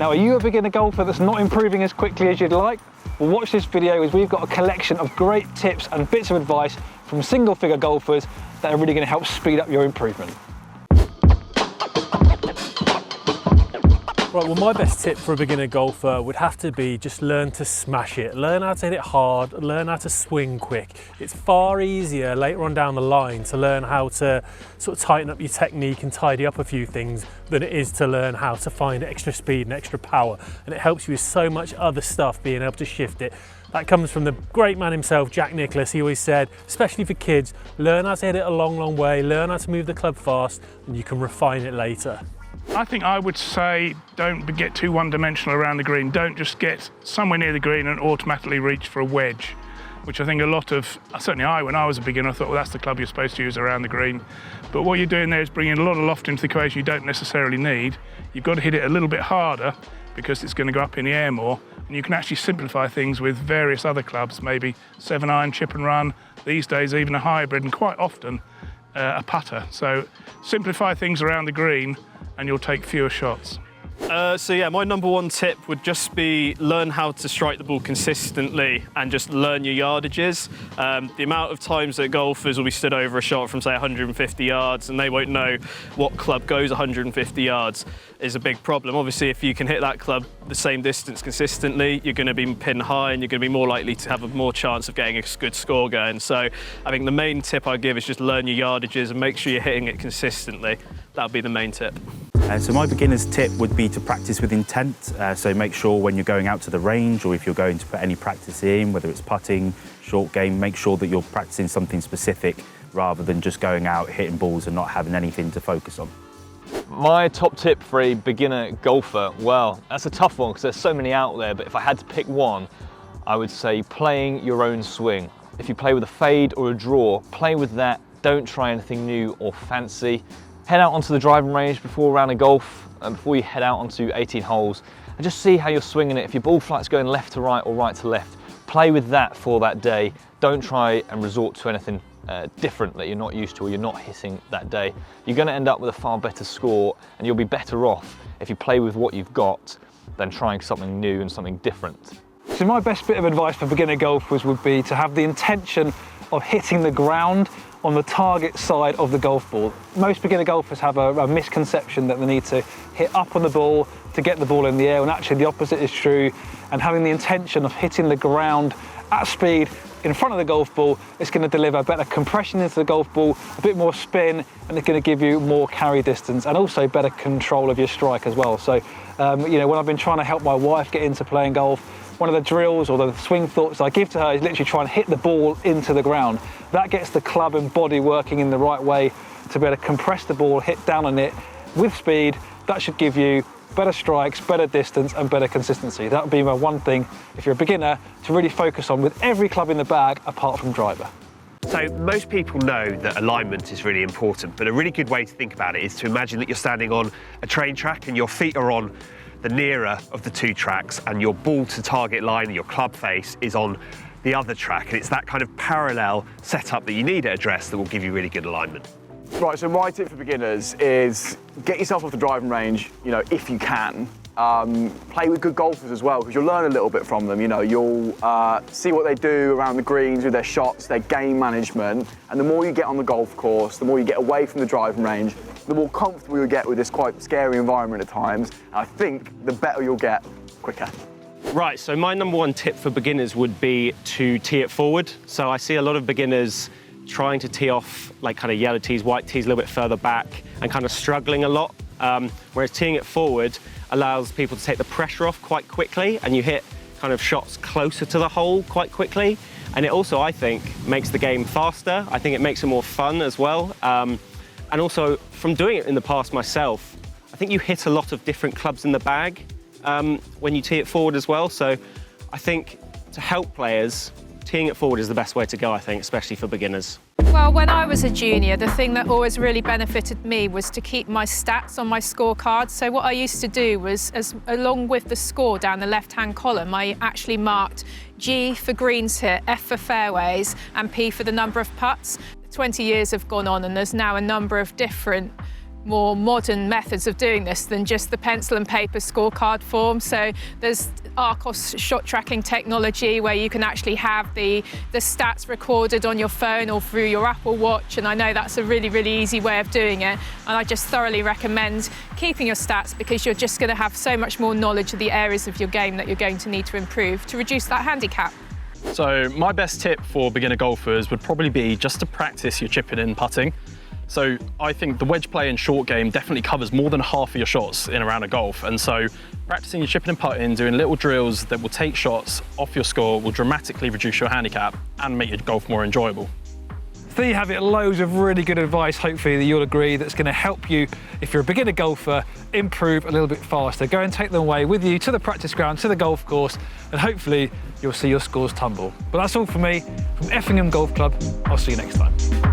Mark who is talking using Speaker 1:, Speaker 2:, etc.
Speaker 1: Now, are you a beginner golfer that's not improving as quickly as you'd like? Well, watch this video as we've got a collection of great tips and bits of advice from single-figure golfers that are really going to help speed up your improvement.
Speaker 2: Right, well, my best tip for a beginner golfer would have to be just learn to smash it. Learn how to hit it hard, learn how to swing quick. It's far easier later on down the line to learn how to sort of tighten up your technique and tidy up a few things than it is to learn how to find extra speed and extra power. And it helps you with so much other stuff, being able to shift it. That comes from the great man himself, Jack Nicklaus. He always said, especially for kids, learn how to hit it a long, long way, learn how to move the club fast, and you can refine it later.
Speaker 3: I think I would say don't get too one-dimensional around the green. Don't just get somewhere near the green and automatically reach for a wedge, which I think a lot of, certainly when I was a beginner, I thought, well, that's the club you're supposed to use around the green. But what you're doing there is bringing a lot of loft into the equation you don't necessarily need. You've got to hit it a little bit harder because it's going to go up in the air more. And you can actually simplify things with various other clubs, maybe 7-iron, chip and run, these days even a hybrid, and quite often a putter. So simplify things around the green and you'll take fewer shots.
Speaker 4: So yeah, my number one tip would just be learn how to strike the ball consistently and just learn your yardages. The amount of times that golfers will be stood over a shot from say 150 yards and they won't know what club goes 150 yards is a big problem. Obviously, if you can hit that club the same distance consistently, you're going to be pin high and you're going to be more likely to have a more chance of getting a good score going. So I think the main tip I'd give is just learn your yardages and make sure you're hitting it consistently. That would be the main tip.
Speaker 5: So my beginner's tip would be to practice with intent. So make sure when you're going out to the range or if you're going to put any practice in, whether it's putting, short game, make sure that you're practicing something specific rather than just going out, hitting balls and not having anything to focus on.
Speaker 6: My top tip for a beginner golfer, well, that's a tough one because there's so many out there, but if I had to pick one, I would say playing your own swing. If you play with a fade or a draw, play with that. Don't try anything new or fancy. Head out onto the driving range before a round of golf and before you head out onto 18 holes and just see how you're swinging it. If your ball flight's going left to right or right to left, play with that for that day. Don't try and resort to anything different that you're not used to or you're not hitting that day. You're going to end up with a far better score and you'll be better off if you play with what you've got than trying something new and something different.
Speaker 1: So my best bit of advice for beginner golfers would be to have the intention of hitting the ground on the target side of the golf ball. Most beginner golfers have a misconception that they need to hit up on the ball to get the ball in the air, and actually the opposite is true. And having the intention of hitting the ground at speed in front of the golf ball, it's going to deliver better compression into the golf ball, a bit more spin, and it's going to give you more carry distance and also better control of your strike as well. So, you know, when I've been trying to help my wife get into playing golf, one of the drills or the swing thoughts I give to her is literally try and hit the ball into the ground. That gets the club and body working in the right way to be able to compress the ball, hit down on it with speed. That should give you better strikes, better distance and better consistency. That would be my one thing, if you're a beginner, to really focus on with every club in the bag apart from driver.
Speaker 7: So most people know that alignment is really important, but a really good way to think about it is to imagine that you're standing on a train track and your feet are on the nearer of the two tracks and your ball to target line and your club face is on the other track, and it's that kind of parallel setup that you need at address that will give you really good alignment.
Speaker 8: Right, so my tip for beginners is get yourself off the driving range, you know, if you can. Play with good golfers as well, because you'll learn a little bit from them. You know, you'll see what they do around the greens with their shots, their game management, and the more you get on the golf course, the more you get away from the driving range, the more comfortable you'll get with this quite scary environment at times. And I think the better you'll get quicker.
Speaker 4: Right, so my number one tip for beginners would be to tee it forward. So I see a lot of beginners trying to tee off like kind of yellow tees, white tees a little bit further back and kind of struggling a lot. Whereas teeing it forward allows people to take the pressure off quite quickly and you hit kind of shots closer to the hole quite quickly. And it also, I think, makes the game faster. I think it makes it more fun as well. And also, from doing it in the past myself, I think you hit a lot of different clubs in the bag when you tee it forward as well. So I think to help players, teeing it forward is the best way to go, I think, especially for beginners.
Speaker 9: Well, when I was a junior, the thing that always really benefited me was to keep my stats on my scorecard. So what I used to do was, along with the score down the left-hand column, I actually marked G for greens hit, F for fairways, and P for the number of putts. 20 years have gone on and there's now a number of different more modern methods of doing this than just the pencil and paper scorecard form. So there's Arcos shot tracking technology where you can actually have the stats recorded on your phone or through your Apple Watch, and I know that's a really, really easy way of doing it. And I just thoroughly recommend keeping your stats because you're just going to have so much more knowledge of the areas of your game that you're going to need to improve to reduce that handicap.
Speaker 10: So my best tip for beginner golfers would probably be just to practice your chipping and putting. So I think the wedge play and short game definitely covers more than half of your shots in a round of golf. And so practicing your chipping and putting, doing little drills that will take shots off your score will dramatically reduce your handicap and make your golf more enjoyable.
Speaker 1: There you have it, loads of really good advice, hopefully, that you'll agree, that's going to help you, if you're a beginner golfer, improve a little bit faster. Go and take them away with you to the practice ground, to the golf course, and hopefully you'll see your scores tumble. But that's all from me, from Effingham Golf Club. I'll see you next time.